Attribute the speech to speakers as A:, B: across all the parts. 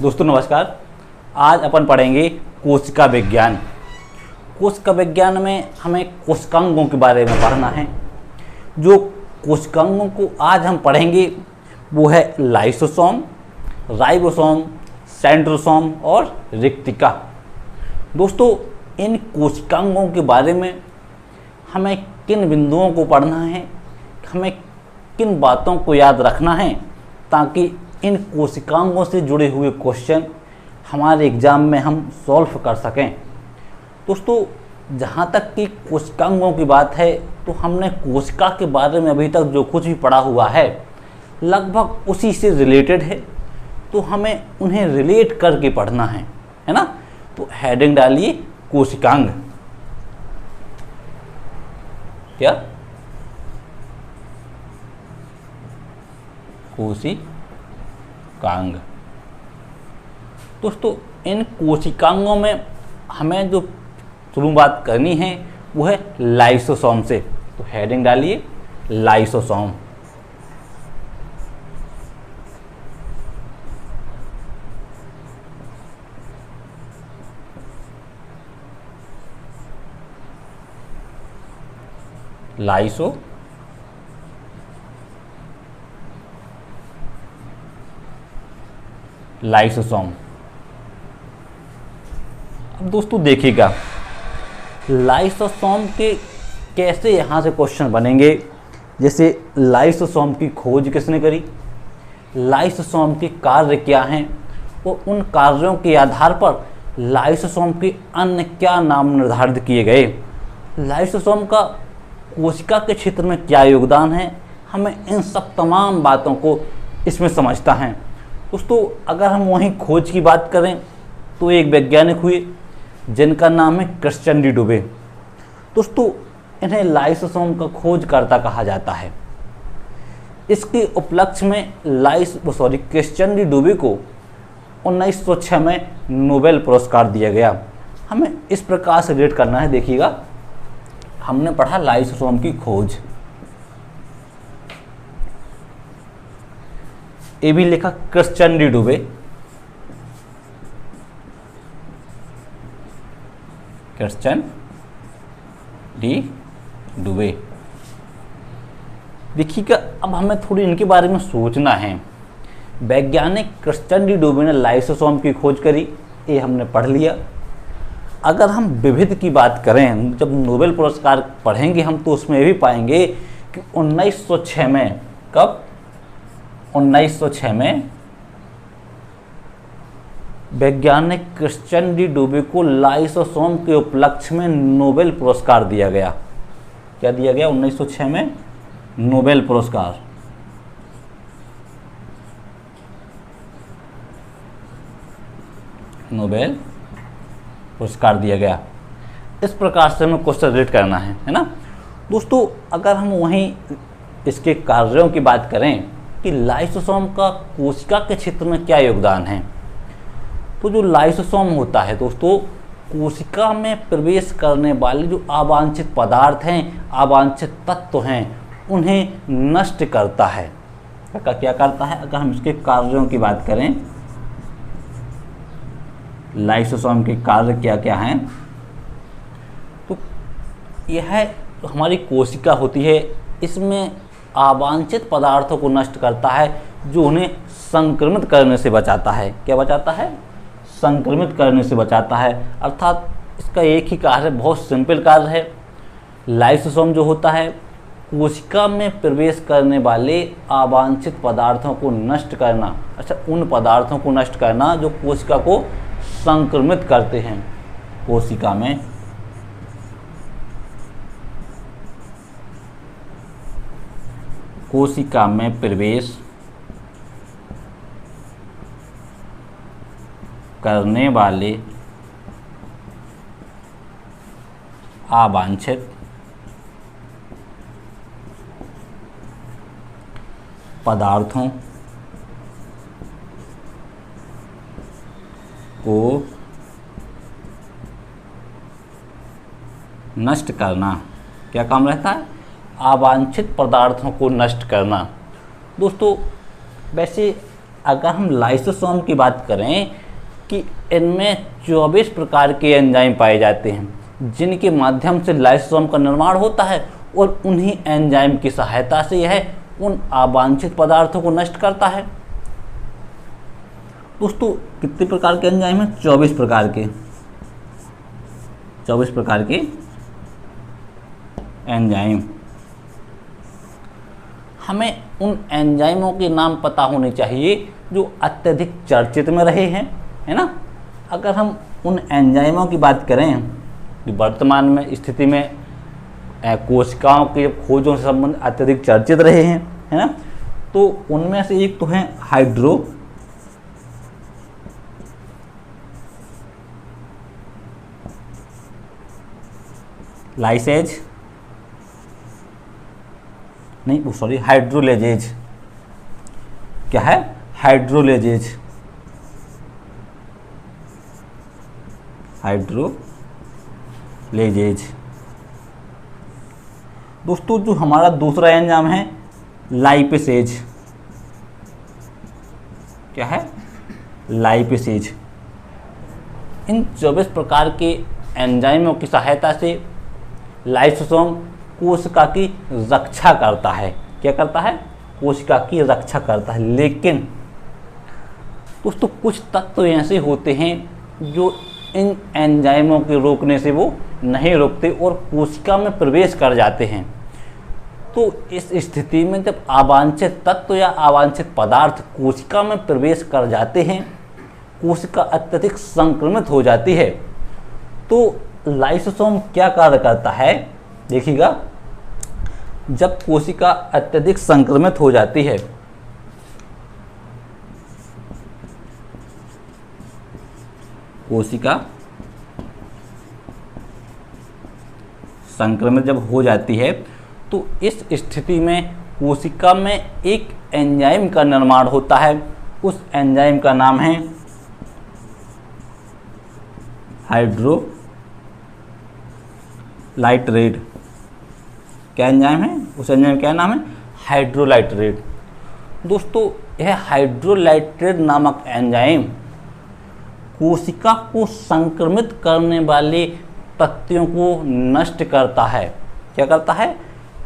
A: दोस्तों नमस्कार। आज अपन पढ़ेंगे कोशिका विज्ञान। कोशिका विज्ञान में हमें कोशिकांगों के बारे में पढ़ना है। जो कोशिकांगों को आज हम पढ़ेंगे वो है लाइसोसोम, राइबोसोम, सेंट्रोसोम और रिक्तिका। दोस्तों इन कोशिकांगों के बारे में हमें किन बिंदुओं को पढ़ना है, हमें किन बातों को याद रखना है ताकि इन कोशिकांगों से जुड़े हुए क्वेश्चन हमारे एग्ज़ाम में हम सॉल्व कर सकें। दोस्तों जहाँ तक कि कोशिकांगों की बात है तो हमने कोशिका के बारे में अभी तक जो कुछ भी पढ़ा हुआ है लगभग उसी से रिलेटेड है, तो हमें उन्हें रिलेट करके पढ़ना है ना। तो हेडिंग डालिए कोशिकांग। क्या कोशिकांग। दोस्तों इन कोशिकांगों में हमें जो शुरू बात करनी है वो है लाइसोसोम से। तो हेडिंग डालिए लाइसोसोम। लाइसोसोम। अब दोस्तों देखिएगा लाइसोसोम के कैसे यहाँ से क्वेश्चन बनेंगे। जैसे लाइसोसोम की खोज किसने करी, लाइसोसोम के कार्य क्या हैं और उन कार्यों के आधार पर लाइसोसोम के अन्य क्या नाम निर्धारित किए गए, लाइसोसोम का कोशिका के क्षेत्र में क्या योगदान है, हमें इन सब तमाम बातों को इसमें समझता है। दोस्तों अगर हम वहीं खोज की बात करें तो एक वैज्ञानिक हुए जिनका नाम है क्रिश्चियन डी डुबे। दोस्तों इन्हें लाइसोसोम का खोजकर्ता कहा जाता है। इसके उपलक्ष्य में क्रिश्चियन डी डुबे को 1906 में नोबेल पुरस्कार दिया गया। हमें इस प्रकार से रेट करना है। देखिएगा हमने पढ़ा लाइसोसोम की खोज, ये भी लिखा क्रिश्चियन डी डुबे। क्रिश्चियन डी डुबे। देखिएगा अब हमें थोड़ी इनके बारे में सोचना है। वैज्ञानिक क्रिश्चियन डी डुबे ने लाइसोसोम की खोज करी, ये हमने पढ़ लिया। अगर हम विविध की बात करें, जब नोबेल पुरस्कार पढ़ेंगे हम तो उसमें भी पाएंगे कि 1906 में, कब 1906 में वैज्ञानिक क्रिश्चियन डी डुबे को लाइसोसोम के उपलक्ष्य में नोबेल पुरस्कार दिया गया। क्या दिया गया 1906 में? नोबेल पुरस्कार। नोबेल पुरस्कार दिया गया। इस प्रकार से हमें क्वेश्चन रेट करना है ना। दोस्तों अगर हम वहीं इसके कार्यों की बात करें कि लाइसोसोम का कोशिका के क्षेत्र में क्या योगदान है, तो जो लाइसोसोम होता है दोस्तों कोशिका में प्रवेश करने वाले जो अवांछित पदार्थ हैं, अवांछित तत्व हैं, उन्हें नष्ट करता है। क्या करता है? अगर हम इसके कार्यों की बात करें, लाइसोसोम के कार्य क्या क्या हैं, तो यह हमारी कोशिका होती है, इसमें अवांछित पदार्थों को नष्ट करता है जो उन्हें संक्रमित करने से बचाता है। क्या बचाता है? संक्रमित करने से बचाता है। अर्थात इसका एक ही कार्य है, बहुत सिंपल कार्य है। लाइसोसोम जो होता है कोशिका में प्रवेश करने वाले अवांछित पदार्थों को नष्ट करना। अच्छा, उन पदार्थों को नष्ट करना जो कोशिका को संक्रमित करते हैं। कोशिका में प्रवेश करने वाले अवांछित पदार्थों को नष्ट करना। क्या काम रहता है? अवांछित पदार्थों को नष्ट करना। दोस्तों वैसे अगर हम लाइसोसोम की बात करें कि इनमें 24 प्रकार के एंजाइम पाए जाते हैं जिनके माध्यम से लाइसोसोम का निर्माण होता है, और उन्हीं एंजाइम की सहायता से यह उन अवांछित पदार्थों को नष्ट करता है। दोस्तों कितने प्रकार के एंजाइम हैं? 24 प्रकार के, 24 प्रकार के एंजाइम। हमें उन एंजाइमों के नाम पता होने चाहिए जो अत्यधिक चर्चित में रहे हैं, है ना। अगर हम उन एंजाइमों की बात करें जो वर्तमान में स्थिति में कोशिकाओं के खोजों से संबंधित अत्यधिक चर्चित रहे हैं, है ना, तो उनमें से एक तो है हाइड्रो लाइसेज, नहीं वो सॉरी हाइड्रोलेजेज। क्या है? हाइड्रोलेजेज, हाइड्रोलेजेज। दोस्तों जो हमारा दूसरा एंजाइम है लाइपेसेज। क्या है? लाइपेसेज। इन 24 प्रकार के एंजाइमों की सहायता से लाइसोसोम कोशिका की रक्षा करता है। क्या करता है? कोशिका की रक्षा करता है। लेकिन दोस्तों कुछ तत्व ऐसे होते हैं जो इन एंजाइमों के रोकने से वो नहीं रोकते और कोशिका में प्रवेश कर जाते हैं। तो इस स्थिति में जब अवांछित तत्व या अवांछित पदार्थ कोशिका में प्रवेश कर जाते हैं, कोशिका अत्यधिक संक्रमित हो जाती है, तो लाइसोसोम क्या कार्य करता है? देखिएगा, जब कोशिका अत्यधिक संक्रमित हो जाती है, कोशिका संक्रमित जब हो जाती है, तो इस स्थिति में कोशिका में एक एंजाइम का निर्माण होता है। उस एंजाइम का नाम है हाइड्रोलाइटरेट। क्या एंजाइम है? उस एंजाइम क्या नाम है? हाइड्रोलाइटरेट। दोस्तों यह हाइड्रोलाइटरेट नामक एंजाइम कोशिका को संक्रमित करने वाले तत्वों को नष्ट करता है। क्या करता है?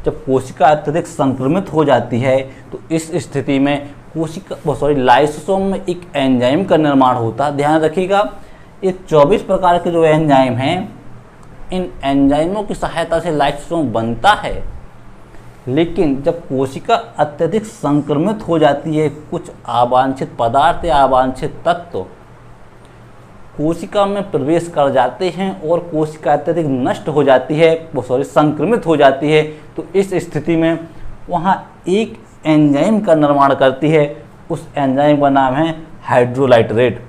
A: जब कोशिका अत्यधिक संक्रमित हो जाती है तो इस स्थिति में लाइसोसोम में एक एंजाइम का निर्माण होता है। ध्यान रखिएगा, ये 24 प्रकार के जो एंजाइम हैं, इन एंजाइमों की सहायता से लाइसोसोम बनता है। लेकिन जब कोशिका अत्यधिक संक्रमित हो जाती है, कुछ अवांछित पदार्थ या अवांछित तत्व कोशिका में प्रवेश कर जाते हैं और कोशिका अत्यधिक नष्ट हो जाती है, संक्रमित हो जाती है, तो इस स्थिति में वहाँ एक एंजाइम का निर्माण करती है। उस एंजाइम का नाम है हाइड्रोलाइटरेट।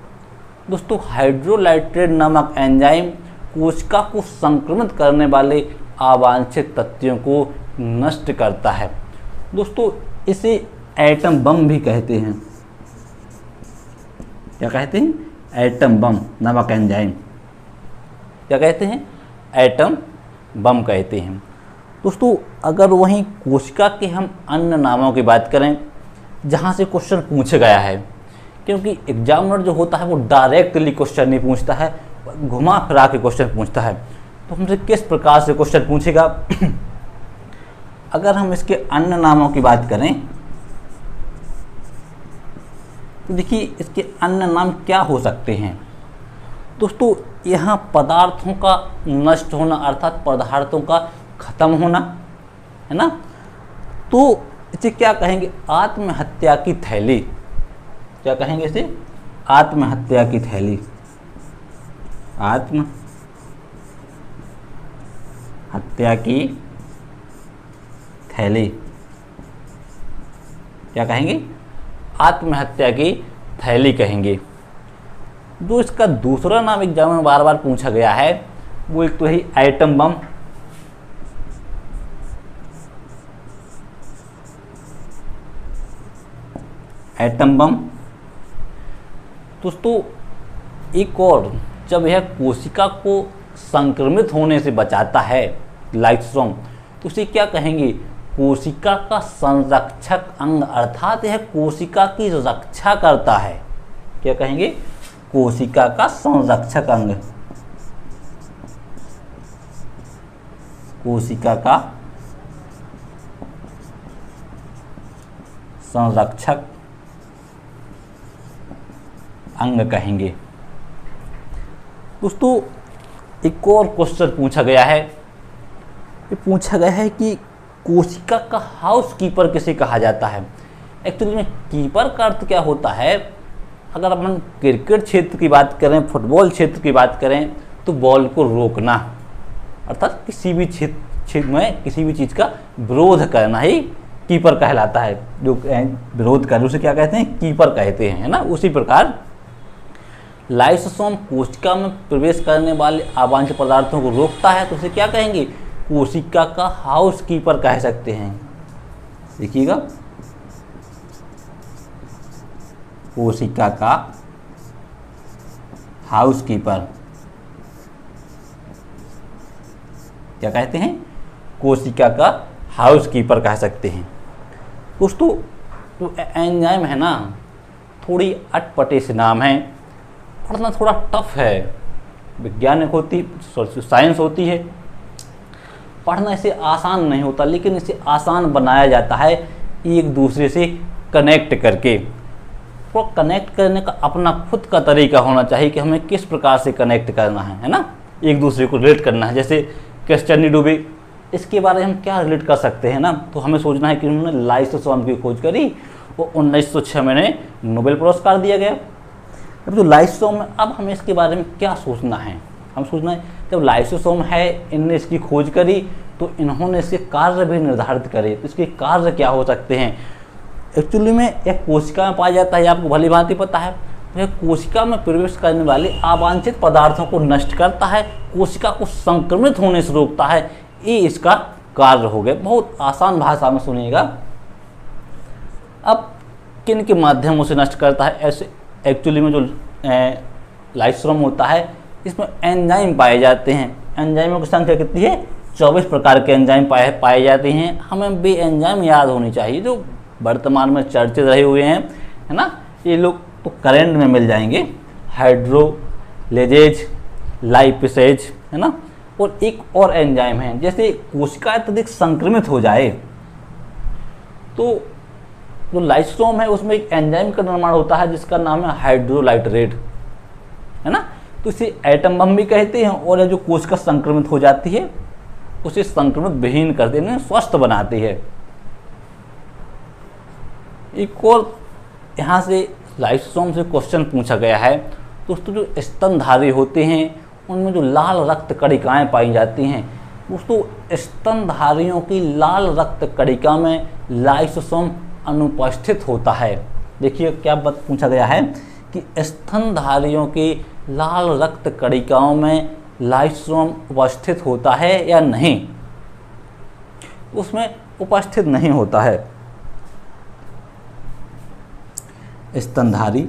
A: दोस्तों हाइड्रोलाइटरेट नामक एंजाइम कोशिका को संक्रमित करने वाले अवांछित तत्वों को नष्ट करता है। दोस्तों इसे एटम बम भी कहते हैं। क्या कहते हैं? एटम बम नामक एंजाइम। क्या कहते हैं? एटम बम कहते हैं। दोस्तों अगर वहीं कोशिका के हम अन्य नामों की बात करें जहाँ से क्वेश्चन पूछा गया है, क्योंकि एग्जामिनर जो होता है वो डायरेक्टली क्वेश्चन नहीं पूछता है, घुमा फिरा के क्वेश्चन पूछता है। तो हमसे किस प्रकार से क्वेश्चन पूछेगा? अगर हम इसके अन्य नामों की बात करें तो देखिए इसके अन्य नाम क्या हो सकते हैं। दोस्तों यहाँ पदार्थों का नष्ट होना अर्थात पदार्थों का खत्म होना, है ना, तो इसे क्या कहेंगे? आत्महत्या की थैली। क्या कहेंगे इसे? आत्महत्या की थैली। आत्महत्या की थैली। क्या कहेंगे? आत्महत्या की थैली कहेंगे। जो इसका दूसरा नाम एग्जाम में बार बार पूछा गया है वो एक तो है एटम बम, एटम बम। दोस्तों एक और, जब यह कोशिका को संक्रमित होने से बचाता है लाइसोसोम, तो उसे क्या कहेंगे? कोशिका का संरक्षक अंग, अर्थात यह कोशिका की रक्षा करता है। क्या कहेंगे? कोशिका का संरक्षक अंग, कोशिका का संरक्षक अंग कहेंगे। दोस्तों एक और क्वेश्चन पूछा गया है, ये पूछा गया है कि कोशिका का हाउस कीपर किसे कहा जाता है। एक्चुअली में कीपर का अर्थ क्या होता है, अगर अपन क्रिकेट क्षेत्र की बात करें, फुटबॉल क्षेत्र की बात करें, तो बॉल को रोकना, अर्थात किसी भी क्षेत्र में किसी भी चीज़ का विरोध करना ही कीपर कहलाता है। जो विरोध करे उसे क्या कहते हैं? कीपर कहते हैं, है ना। उसी प्रकार लाइसोसोम कोशिका में प्रवेश करने वाले अवांछित पदार्थों को रोकता है, तो उसे क्या कहेंगे? कोशिका का हाउस कीपर कह सकते हैं। देखिएगा, कोशिका का हाउस कीपर क्या कहते हैं? कोशिका का हाउस कीपर कह सकते हैं। दोस्तों जो एंजाइम है ना, थोड़ी अटपटे से नाम है, पढ़ना थोड़ा टफ है। वैज्ञानिक होती, साइंस होती है, पढ़ना इसे आसान नहीं होता, लेकिन इसे आसान बनाया जाता है एक दूसरे से कनेक्ट करके। तो कनेक्ट करने का अपना खुद का तरीका होना चाहिए कि हमें किस प्रकार से कनेक्ट करना है ना, एक दूसरे को रिलेट करना है। जैसे क्रिश्चियन डुबे, इसके बारे में हम क्या रिलेट कर सकते हैं ना, तो हमें सोचना है कि उन्होंने लाइसोसोम की खोज करी, वो 1906 में नोबेल पुरस्कार दिया गया। अब जो लाइसोसोम है, अब हमें इसके बारे में क्या सोचना है? हम सोचना है जब लाइसोसोम है, इनने इसकी खोज करी, तो इन्होंने इसके कार्य भी निर्धारित करे। तो इसके कार्य क्या हो सकते हैं? एक्चुअली में एक कोशिका में पाया जाता है, आपको भली भांति पता है। यह कोशिका में प्रवेश करने वाले अवांछित पदार्थों को नष्ट करता है, कोशिका को संक्रमित होने से रोकता है। ये इसका कार्य हो गया। बहुत आसान भाषा में सुनिएगा। अब किन के माध्यमों से नष्ट करता है? ऐसे एक्चुअली में जो लाइसोसोम होता है, इसमें एंजाइम पाए जाते हैं। एंजाइमों की संख्या कितनी है? 24 प्रकार के एंजाइम पाए जाते हैं। हमें वे एंजाइम याद होनी चाहिए जो वर्तमान में चर्चित रहे हुए हैं, है ना। ये लोग तो करेंट में मिल जाएंगे, हाइड्रोलेजेज, लाइपेसेज, है ना। और एक और एंजाइम है, जैसे कोशिका अत्यधिक संक्रमित हो जाए तो जो लाइसोसोम है उसमें एक एंजाइम का निर्माण होता है जिसका नाम है हाइड्रोलाइटरेट, है ना। तो इसे एटम बम भी कहते हैं। और ये जो कोशिका संक्रमित हो जाती है उसे संक्रमित विहीन करते हैं, स्वस्थ बनाती है। एक और यहाँ से लाइसोसोम से क्वेश्चन पूछा गया है। दोस्तों जो स्तनधारी होते हैं उनमें जो लाल रक्त कणिकाएं पाई जाती हैं, दोस्तों स्तनधारियों की लाल रक्त कणिका में लाइसोसोम अनुपस्थित होता है। देखिए क्या बात पूछा गया है कि स्तनधारियों की लाल रक्त कणिकाओं में लाइसोसोम उपस्थित होता है या नहीं? उसमें उपस्थित नहीं होता है। स्तनधारी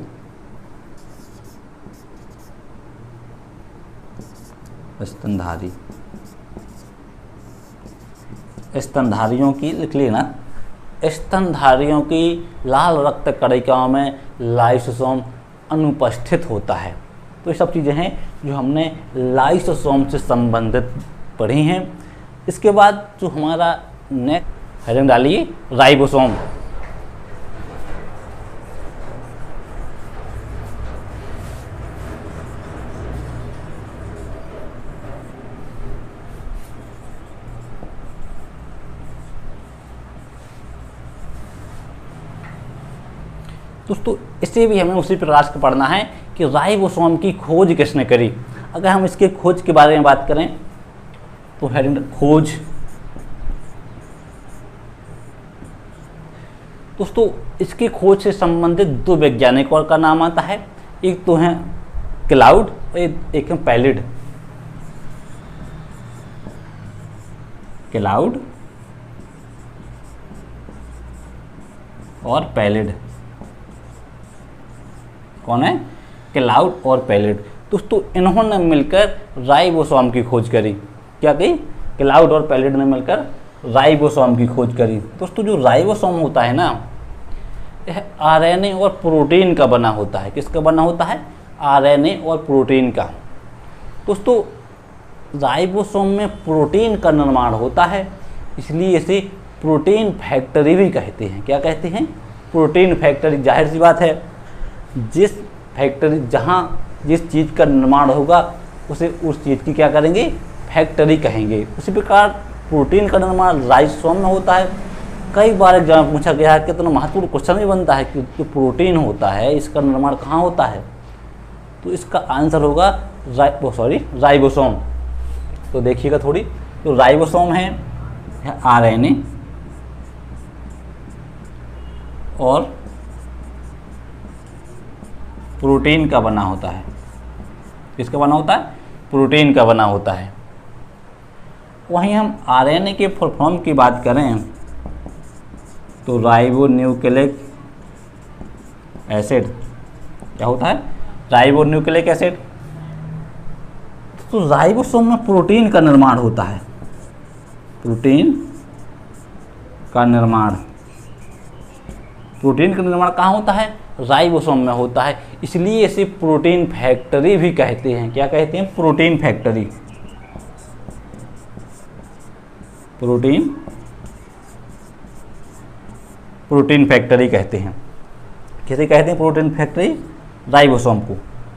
A: स्तनधारियों की लिख लेना, स्तनधारियों की लाल रक्त कणिकाओं में लाइसोसोम अनुपस्थित होता है। तो ये सब चीज़ें हैं जो हमने लाइसोसोम से संबंधित पढ़ी हैं। इसके बाद जो हमारा नेक्स्ट हेडिंग डालिए, राइबोसोम। दोस्तों इसे भी हमें उसी प्रकार से पढ़ना है कि राइबोसोम की खोज किसने करी। अगर हम इसके खोज के बारे में बात करें तो हेडिंग खोज। दोस्तों इसकी खोज से संबंधित दो वैज्ञानिकों का नाम आता है। एक तो हैं क्लाउड और एक है पैलिड। क्लाउड और पैलिड कौन है? क्लाउड और पैलिड। दोस्तों इन्होंने मिलकर राइबोसोम की खोज करी। क्या की? क्लाउड और पैलिड ने मिलकर राइबोसोम की खोज करी। दोस्तों जो राइबोसोम होता है ना, यह आरएनए और प्रोटीन का बना होता है। किसका बना होता है? आरएनए और प्रोटीन का। दोस्तों राइबोसोम में प्रोटीन का निर्माण होता है, इसलिए इसे प्रोटीन फैक्ट्री भी कहते हैं। क्या कहते हैं? Protein factory. जाहिर सी बात है, जिस फैक्ट्री जहाँ जिस चीज़ का निर्माण होगा उसे उस चीज़ की क्या करेंगे? फैक्ट्री कहेंगे। उसी प्रकार प्रोटीन का निर्माण राइबोसोम में होता है। कई बार एग्जाम में पूछा गया है, कितना महत्वपूर्ण क्वेश्चन भी बनता है कि जो प्रोटीन होता है इसका निर्माण कहाँ होता है, तो इसका आंसर होगा राइबोसोम। तो देखिएगा थोड़ी, तो राइबोसोम है आरएनए और प्रोटीन का बना होता है। किसका बना होता है? प्रोटीन का बना होता है। वहीं हम आरएनए के फुल फॉर्म की बात करें तो राइबो न्यूक्लिक एसिड। क्या होता है? Ribo nucleic acid. तो राइबोसोम में प्रोटीन का निर्माण होता है। प्रोटीन का निर्माण, प्रोटीन का निर्माण कहाँ होता है? राइबोसोम में होता है, इसलिए इसे प्रोटीन फैक्ट्री भी कहते हैं। क्या कहते हैं? Protein factory. प्रोटीन फैक्ट्री कहते हैं। किसे कहते हैं प्रोटीन फैक्ट्री? राइबोसोम को।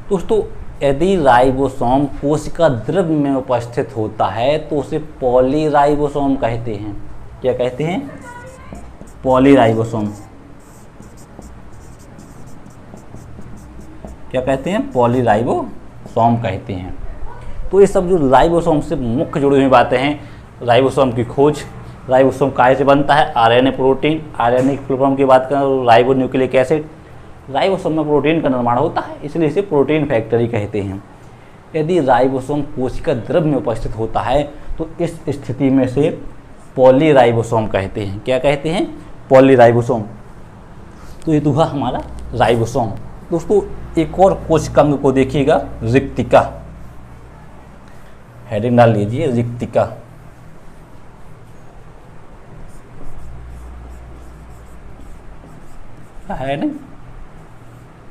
A: दोस्तों यदि राइबोसोम कोशिका द्रव्य में उपस्थित होता है तो उसे पॉलीराइबोसोम कहते हैं। क्या कहते हैं? पॉलीराइबोसोम। क्या कहते हैं? पॉलीराइबोसोम कहते हैं। तो ये सब जो राइबोसोम से मुख्य जुड़ी हुई बातें हैं, राइबोसोम की खोज, राइबोसोम काहे से बनता है, आरएनए प्रोटीन, आरएनए की फुल फॉर्म की बात करें तो राइबो न्यूक्लिक एसिड, राइबोसोम में प्रोटीन का निर्माण होता है, इसलिए इसे प्रोटीन फैक्ट्री कहते हैं। यदि राइबोसोम कोशिका द्रव्य में उपस्थित होता है तो इस स्थिति में से पॉलीराइबोसोम कहते हैं। क्या कहते हैं? पॉलीराइबोसोम। तो ये हुआ हमारा राइबोसोम। दोस्तों एक और कोशिकांग को देखिएगा, रिक्तिका। हेडिंग डाल लीजिए, रिक्तिका। है नहीं?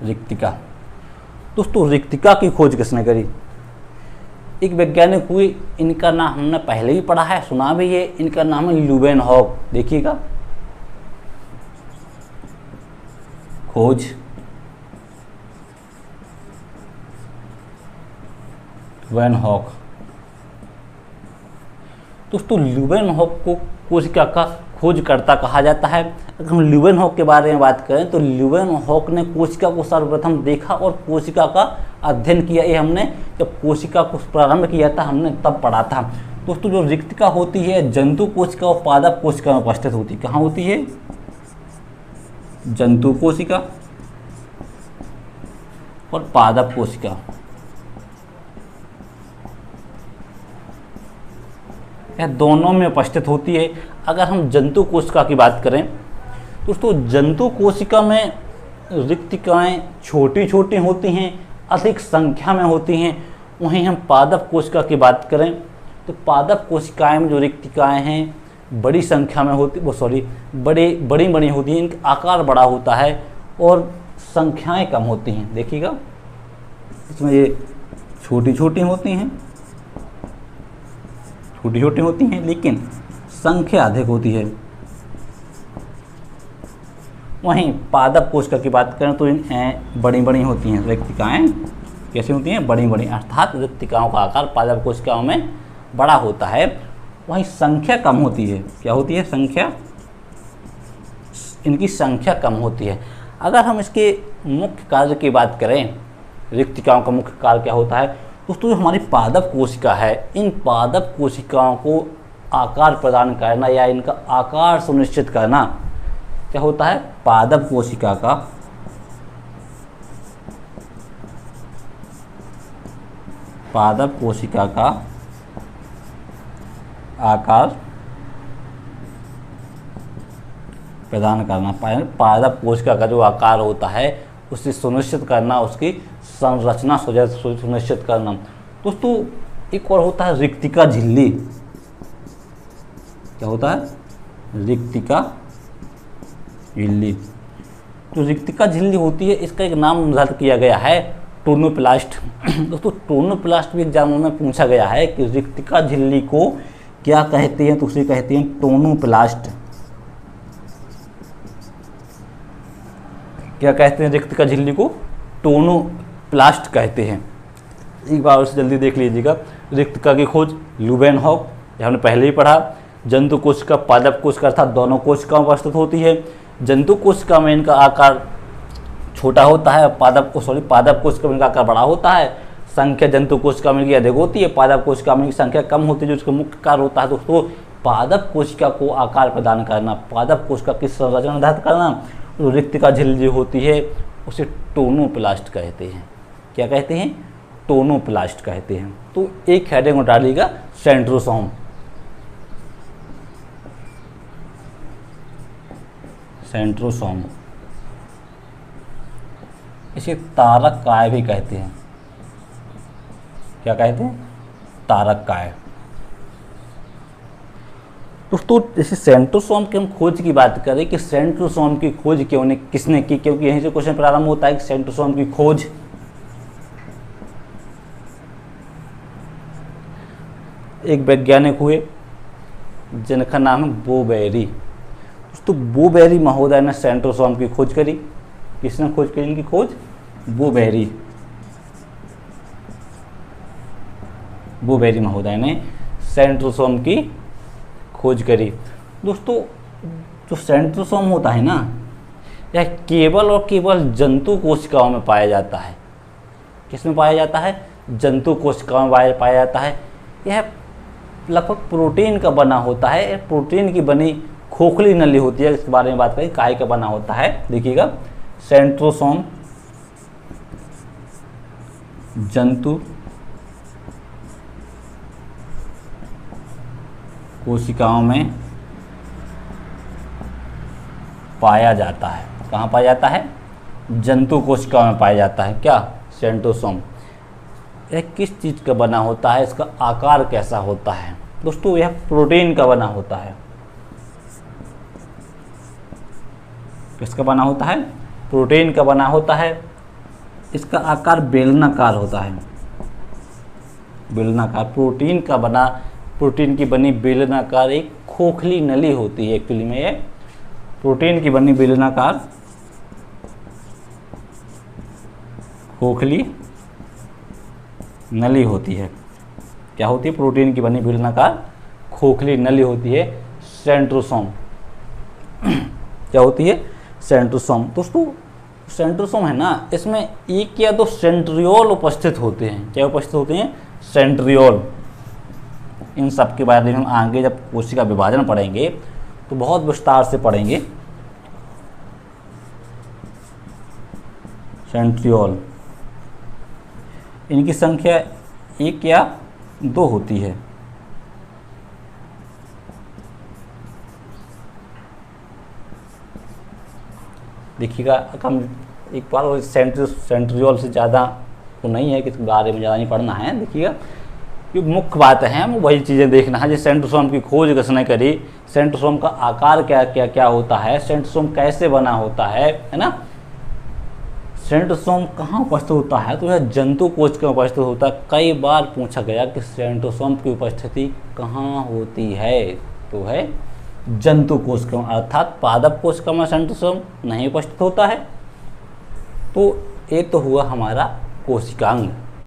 A: रिक्तिका। दोस्तों रिक्तिका की खोज किसने करी? एक वैज्ञानिक हुए, इनका नाम हमने पहले भी पढ़ा है, सुना भी है। इनका नाम है ल्यूवेनहॉक। देखिएगा, खोज ल्यूवेनहॉक। दोस्तों ल्यूवेनहॉक को कोशिका का खोजकर्ता कहा जाता है। अगर हम ल्यूवेनहॉक के बारे में बात करें तो ल्यूवेनहॉक ने कोशिका को सर्वप्रथम देखा और कोशिका का अध्ययन किया। ये हमने जब कोशिका को प्रारंभ किया था हमने तब पढ़ा था। दोस्तों जो रिक्तिका होती है जंतु कोशिका और पादप कोशिका में उपस्थित होती है। कहाँ होती है? जंतु कोशिका और पादप कोशिका। यह दोनों में उपस्थित होती है। अगर हम जंतु कोशिका की बात करें दोस्तों, जंतु कोशिका में रिक्तिकाएं छोटी छोटी होती हैं, अधिक संख्या में होती हैं। वहीं हम पादप कोशिका की बात करें तो पादप कोशिकाएं में जो रिक्तिकाएं हैं बड़ी संख्या में होती, बड़ी होती हैं, इनका आकार बड़ा होता है और संख्याएं कम होती हैं। देखिएगा इसमें ये छोटी छोटी होती हैं लेकिन संख्या अधिक होती है। वहीं पादप कोशिका की बात करें तो बड़ी बड़ी होती हैं। रिक्तिकाएं कैसी होती हैं? बड़ी बड़ी, अर्थात रिक्तिकाओं का आकार पादप कोशिकाओं में बड़ा होता है। वहीं संख्या कम होती है। क्या होती है? संख्या, इनकी संख्या कम होती है। अगर हम इसके मुख्य कार्य की बात करें, रिक्तिकाओं का मुख्य कार्य क्या होता है दोस्तों? जो हमारी पादप कोशिका है, इन पादप कोशिकाओं को आकार प्रदान करना या इनका आकार सुनिश्चित करना क्या होता है? पादप कोशिका का आकार प्रदान करना। पादप कोशिका का जो आकार होता है उसे सुनिश्चित करना, उसकी संरचना सुनिश्चित करना। दोस्तों एक और होता है रिक्तिका झिल्ली। क्या होता है? रिक्तिका झिल्ली। जो रिक्तिका झिल्ली होती है इसका एक नाम निर्धारित किया गया है, टोनोप्लास्ट। दोस्तों टोनोप्लास्ट भी एग्जामों में पूछा गया है कि रिक्तिका झिल्ली को क्या कहते हैं, तो उसे कहते हैं टोनोप्लास्ट। क्या कहते हैं? रिक्तिका झिल्ली को टोनोप्लास्ट कहते हैं। एक बार उसे जल्दी देख लीजिएगा। रिक्तिका की खोज ल्यूवेनहॉक, हमने पहले ही पढ़ा। जंतु कोशिका, पादप कोशिका अर्थात दोनों कोशिकाओं में प्रस्तुत होती है। जंतु कोशिका में इनका आकार छोटा होता है, पादप कोशिका में इनका आकार बड़ा होता है। संख्या जंतु कोशिका में इनकी अधिक होती है, पादप कोशिका में इनकी संख्या कम होती है। जो इसका मुख्य कार्य होता है दोस्तों, पादप कोशिका को आकार प्रदान करना, पादप कोशिका की संरचना निर्धारित करना। जो रिक्तिका झिल्ली होती है उसे टोनोप्लास्ट कहते हैं। क्या कहते हैं? टोनोप्लास्ट कहते हैं। तो एक हेडिंग डालिएगा सेंट्रोसोम। सेंट्रोसोम, इसे तारक काय भी कहते हैं। क्या कहते हैं? तारक काय। दोस्तों जैसे सेंट्रोसोम की हम खोज की बात करें कि सेंट्रोसोम की खोज किसने की, क्योंकि यहीं से क्वेश्चन प्रारंभ होता है कि सेंट्रोसोम की खोज एक वैज्ञानिक हुए जिनका नाम है बोबेरी। दोस्तों बोबेरी महोदय ने सेंट्रोसोम की खोज करी। किसने खोज करी इनकी खोज? बोबेरी। बोबेरी महोदय ने सेंट्रोसोम की खोज करी। दोस्तों जो सेंट्रोसोम होता है ना, यह केवल और केवल जंतु कोशिकाओं में पाया जाता है। किसमें पाया जाता है? जंतु कोशिकाओं में पाया जाता है। यह लगभग प्रोटीन का बना होता है। प्रोटीन की बनी खोखली नली होती है। इसके बारे में बात करें, काय का बना होता है। देखिएगा, सेंट्रोसोम जंतु कोशिकाओं में पाया जाता है। कहाँ पाया जाता है? जंतु कोशिकाओं में पाया जाता है। क्या? सेंट्रोसोम। यह किस चीज़ का बना होता है? इसका आकार कैसा होता है? दोस्तों यह प्रोटीन का बना होता है। किसका बना होता है? प्रोटीन का बना होता है। इसका आकार बेलनाकार होता है। बेलनाकार, प्रोटीन की बनी बेलनाकार एक खोखली नली होती है। एक्चुअली में ये प्रोटीन की बनी बेलनाकार खोखली नली होती है। क्या होती है? प्रोटीन की बनी बेलनाकार खोखली नली होती है सेंट्रोसोम। क्या होती है? सेंट्रोसोम। दोस्तों सेंट्रोसोम है ना, इसमें एक या दो सेंट्रियोल उपस्थित होते हैं। क्या उपस्थित होते हैं? सेंट्रियोल। इन सब के बारे में हम आगे जब कोशिका विभाजन पढ़ेंगे तो बहुत विस्तार से पढ़ेंगे। सेंट्रियोल, इनकी संख्या एक या दो होती है। देखिएगा, हम एक बार सेंट्रियोल से ज़्यादा तो नहीं है कि इसके बारे में ज़्यादा नहीं पढ़ना है। देखिएगा, ये मुख्य बात है, हमें वही चीज़ें देखना है। जैसे सेंट्रोसोम की खोज किसने करी, सेंट्रोसोम का आकार क्या क्या क्या होता है, सेंट्रोसोम कैसे बना होता है ना। सेंट्रोसोम कहाँ उपस्थित होता है? तो यह जंतु कोशिका में उपस्थित होता है। कई बार पूछा गया कि सेंट्रोसोम की उपस्थिति कहाँ होती है, तो है जंतु कोशिका में, अर्थात पादप कोशिका में सेंट्रोसोम नहीं उपस्थित होता है। तो ये तो हुआ हमारा कोशिकांग।